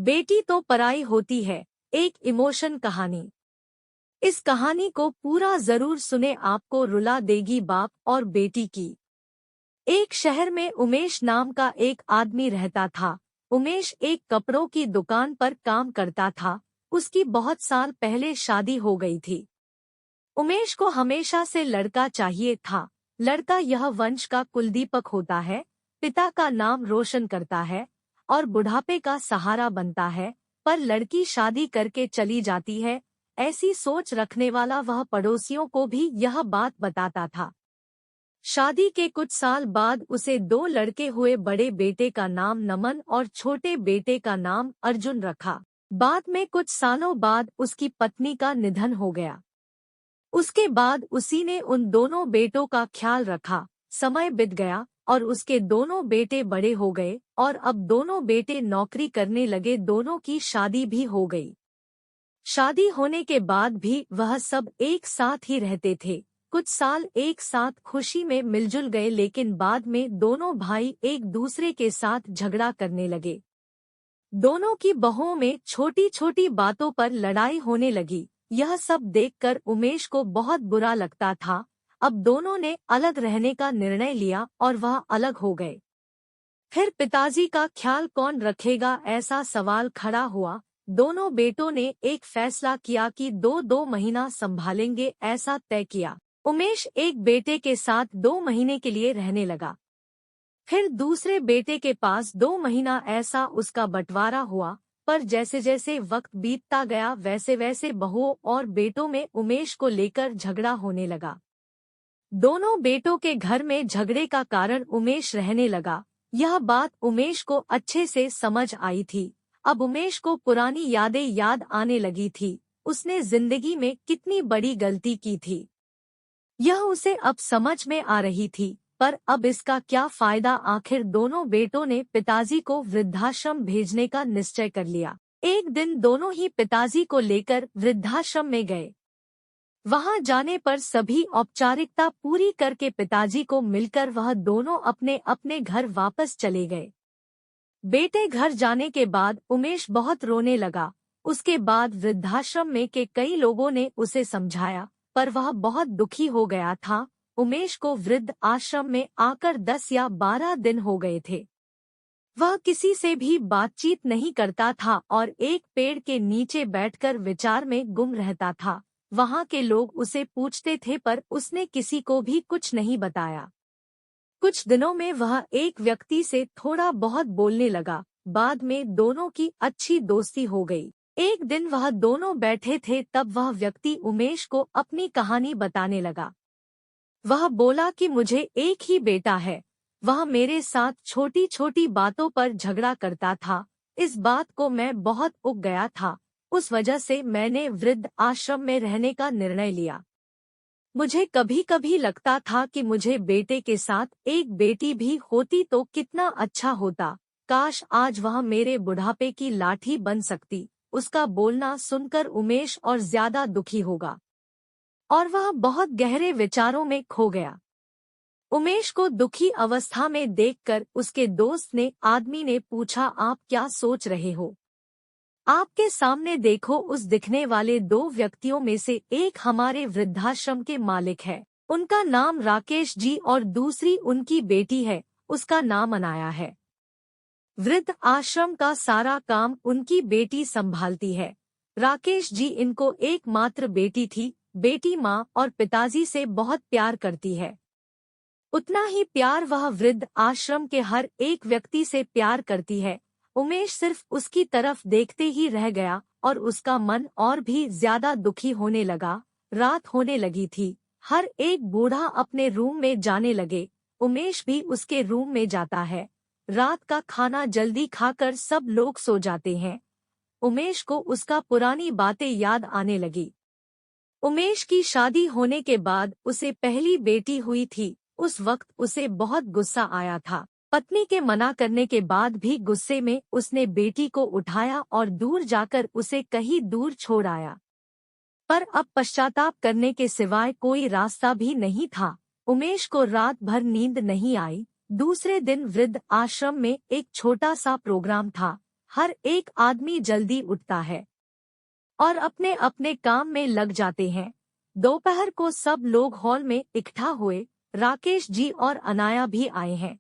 बेटी तो पराई होती है, एक इमोशन कहानी। इस कहानी को पूरा जरूर सुने, आपको रुला देगी बाप और बेटी की। एक शहर में उमेश नाम का एक आदमी रहता था। उमेश एक कपड़ों की दुकान पर काम करता था। उसकी बहुत साल पहले शादी हो गई थी। उमेश को हमेशा से लड़का चाहिए था। लड़का यह वंश का कुलदीपक होता है, पिता का नाम रोशन करता है और बुढ़ापे का सहारा बनता है। पर लड़की शादी करके चली जाती है, ऐसी सोच रखने वाला वह पड़ोसियों को भी यह बात बताता था। शादी के कुछ साल बाद उसे दो लड़के हुए। बड़े बेटे का नाम नमन और छोटे बेटे का नाम अर्जुन रखा। बाद में कुछ सालों बाद उसकी पत्नी का निधन हो गया। उसके बाद उसी ने उन दोनों बेटों का ख्याल रखा। समय बीत गया और उसके दोनों बेटे बड़े हो गए और अब दोनों बेटे नौकरी करने लगे। दोनों की शादी भी हो गई। शादी होने के बाद भी वह सब एक साथ ही रहते थे। कुछ साल एक साथ खुशी में मिलजुल गए, लेकिन बाद में दोनों भाई एक दूसरे के साथ झगड़ा करने लगे। दोनों की बहुओं में छोटी छोटी बातों पर लड़ाई होने लगी। यह सब देखकर उमेश को बहुत बुरा लगता था। अब दोनों ने अलग रहने का निर्णय लिया और वह अलग हो गए। फिर पिताजी का ख्याल कौन रखेगा, ऐसा सवाल खड़ा हुआ। दोनों बेटों ने एक फैसला किया कि दो दो महीना संभालेंगे, ऐसा तय किया। उमेश एक बेटे के साथ 2 महीने के लिए रहने लगा। फिर दूसरे बेटे के पास 2 महीना, ऐसा उसका बंटवारा हुआ। पर जैसे जैसे वक्त बीतता गया वैसे वैसे बहुओं और बेटों में उमेश को लेकर झगड़ा होने लगा। दोनों बेटों के घर में झगड़े का कारण उमेश रहने लगा। यह बात उमेश को अच्छे से समझ आई थी। अब उमेश को पुरानी यादें याद आने लगी थी। उसने जिंदगी में कितनी बड़ी गलती की थी, यह उसे अब समझ में आ रही थी। पर अब इसका क्या फायदा। आखिर दोनों बेटों ने पिताजी को वृद्धाश्रम भेजने का निश्चय कर लिया। एक दिन दोनों ही पिताजी को लेकर वृद्धाश्रम में गए। वहां जाने पर सभी औपचारिकता पूरी करके पिताजी को मिलकर वह दोनों अपने अपने घर वापस चले गए। बेटे घर जाने के बाद उमेश बहुत रोने लगा। उसके बाद वृद्धाश्रम में के कई लोगों ने उसे समझाया, पर वह बहुत दुखी हो गया था। उमेश को वृद्ध आश्रम में आकर 10 या 12 दिन हो गए थे। वह किसी से भी बातचीत नहीं करता था और एक पेड़ के नीचे बैठकर विचार में गुम रहता था। वहां के लोग उसे पूछते थे, पर उसने किसी को भी कुछ नहीं बताया। कुछ दिनों में वह एक व्यक्ति से थोड़ा बहुत बोलने लगा। बाद में दोनों की अच्छी दोस्ती हो गई। एक दिन वह दोनों बैठे थे, तब वह व्यक्ति उमेश को अपनी कहानी बताने लगा। वह बोला कि मुझे एक ही बेटा है। वह मेरे साथ छोटी छोटी बातों पर झगड़ा करता था। इस बात को मैं बहुत उग गया था। उस वजह से मैंने वृद्ध आश्रम में रहने का निर्णय लिया। मुझे कभी कभी लगता था कि मुझे बेटे के साथ एक बेटी भी होती तो कितना अच्छा होता। काश आज वह मेरे बुढ़ापे की लाठी बन सकती। उसका बोलना सुनकर उमेश और ज्यादा दुखी होगा और वह बहुत गहरे विचारों में खो गया। उमेश को दुखी अवस्था में देखकर उसके दोस्त आदमी ने पूछा, आप क्या सोच रहे हो? आपके सामने देखो, उस दिखने वाले 2 व्यक्तियों में से एक हमारे वृद्धाश्रम के मालिक है। उनका नाम राकेश जी और दूसरी उनकी बेटी है, उसका नाम अनाया है। वृद्ध आश्रम का सारा काम उनकी बेटी संभालती है। राकेश जी इनको एकमात्र बेटी थी। बेटी माँ और पिताजी से बहुत प्यार करती है। उतना ही प्यार वह वृद्ध आश्रम के हर एक व्यक्ति से प्यार करती है। उमेश सिर्फ उसकी तरफ देखते ही रह गया और उसका मन और भी ज्यादा दुखी होने लगा। रात होने लगी थी। हर एक बूढ़ा अपने रूम में जाने लगे। उमेश भी उसके रूम में जाता है। रात का खाना जल्दी खाकर सब लोग सो जाते हैं। उमेश को उसका पुरानी बातें याद आने लगी। उमेश की शादी होने के बाद उसे पहली बेटी हुई थी। उस वक्त उसे बहुत गुस्सा आया था। पत्नी के मना करने के बाद भी गुस्से में उसने बेटी को उठाया और दूर जाकर उसे कहीं दूर छोड़ आया। पर अब पश्चाताप करने के सिवाय कोई रास्ता भी नहीं था। उमेश को रात भर नींद नहीं आई। दूसरे दिन वृद्ध आश्रम में एक छोटा सा प्रोग्राम था। हर एक आदमी जल्दी उठता है और अपने अपने काम में लग जाते हैं। दोपहर को सब लोग हॉल में इकट्ठा हुए। राकेश जी और अनाया भी आए हैं।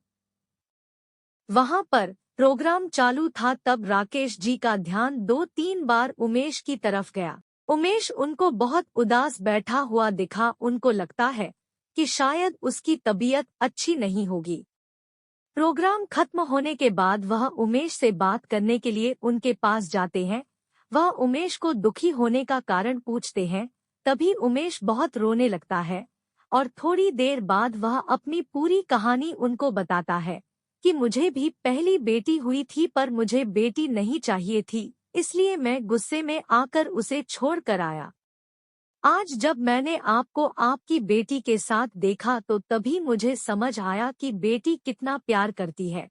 वहां पर प्रोग्राम चालू था, तब राकेश जी का ध्यान 2-3 बार उमेश की तरफ गया। उमेश उनको बहुत उदास बैठा हुआ दिखा। उनको लगता है कि शायद उसकी तबीयत अच्छी नहीं होगी। प्रोग्राम खत्म होने के बाद वह उमेश से बात करने के लिए उनके पास जाते हैं। वह उमेश को दुखी होने का कारण पूछते हैं। तभी उमेश बहुत रोने लगता है और थोड़ी देर बाद वह अपनी पूरी कहानी उनको बताता है कि मुझे भी पहली बेटी हुई थी, पर मुझे बेटी नहीं चाहिए थी, इसलिए मैं गुस्से में आकर उसे छोड़ कर आया। आज जब मैंने आपको आपकी बेटी के साथ देखा तो तभी मुझे समझ आया कि बेटी कितना प्यार करती है।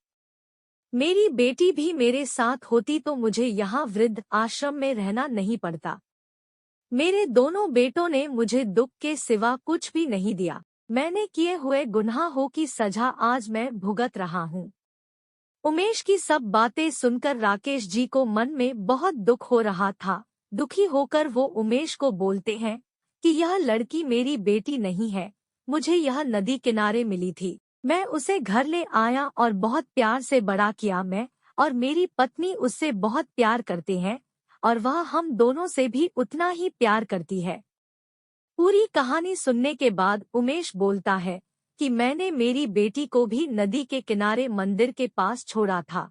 मेरी बेटी भी मेरे साथ होती तो मुझे यहाँ वृद्ध आश्रम में रहना नहीं पड़ता। मेरे दोनों बेटों ने मुझे दुख के सिवा कुछ भी नहीं दिया। मैंने किए हुए गुनाहों की सजा आज मैं भुगत रहा हूँ। उमेश की सब बातें सुनकर राकेश जी को मन में बहुत दुख हो रहा था। दुखी होकर वो उमेश को बोलते हैं कि यह लड़की मेरी बेटी नहीं है, मुझे यह नदी किनारे मिली थी। मैं उसे घर ले आया और बहुत प्यार से बड़ा किया। मैं और मेरी पत्नी उससे बहुत प्यार करते हैं और वह हम दोनों से भी उतना ही प्यार करती है। पूरी कहानी सुनने के बाद उमेश बोलता है कि मैंने मेरी बेटी को भी नदी के किनारे मंदिर के पास छोड़ा था।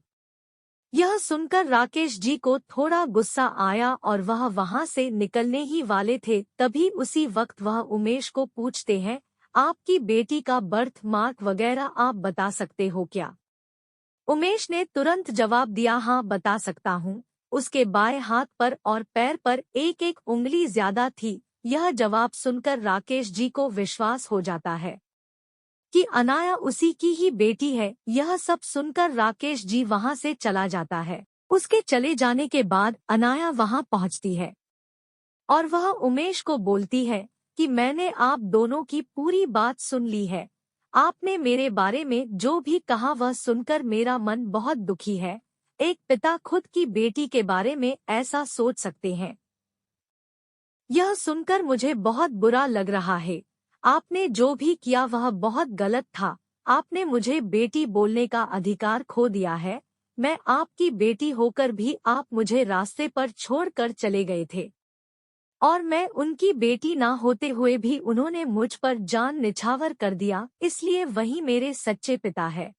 यह सुनकर राकेश जी को थोड़ा गुस्सा आया और वह वहां से निकलने ही वाले थे, तभी उसी वक्त वह उमेश को पूछते हैं, आपकी बेटी का बर्थ मार्क वगैरह आप बता सकते हो क्या? उमेश ने तुरंत जवाब दिया, हाँ बता सकता हूँ। उसके बाएं हाथ पर और पैर पर एक एक उंगली ज्यादा थी। यह जवाब सुनकर राकेश जी को विश्वास हो जाता है कि अनाया उसी की ही बेटी है। यह सब सुनकर राकेश जी वहां से चला जाता है। उसके चले जाने के बाद अनाया वहां पहुंचती है और वह उमेश को बोलती है कि मैंने आप दोनों की पूरी बात सुन ली है। आपने मेरे बारे में जो भी कहा वह सुनकर मेरा मन बहुत दुखी है। एक पिता खुद की बेटी के बारे में ऐसा सोच सकते हैं, यह सुनकर मुझे बहुत बुरा लग रहा है। आपने जो भी किया वह बहुत गलत था। आपने मुझे बेटी बोलने का अधिकार खो दिया है। मैं आपकी बेटी होकर भी आप मुझे रास्ते पर छोड़कर चले गए थे और मैं उनकी बेटी ना होते हुए भी उन्होंने मुझ पर जान निछावर कर दिया, इसलिए वही मेरे सच्चे पिता है।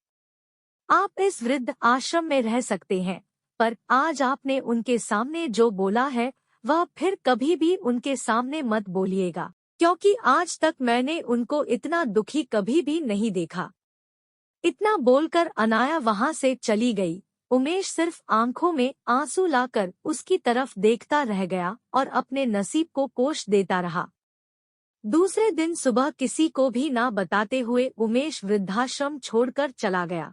आप इस वृद्ध आश्रम में रह सकते हैं, पर आज आपने उनके सामने जो बोला है वह फिर कभी भी उनके सामने मत बोलिएगा, क्योंकि आज तक मैंने उनको इतना दुखी कभी भी नहीं देखा। इतना बोलकर अनाया वहां से चली गई। उमेश सिर्फ आंखों में आंसू लाकर उसकी तरफ देखता रह गया और अपने नसीब को कोष देता रहा। दूसरे दिन सुबह किसी को भी ना बताते हुए उमेश वृद्धाश्रम छोड़कर चला गया।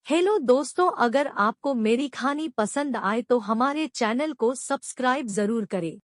हेलो दोस्तों, अगर आपको मेरी कहानी पसंद आए तो हमारे चैनल को सब्सक्राइब जरूर करें।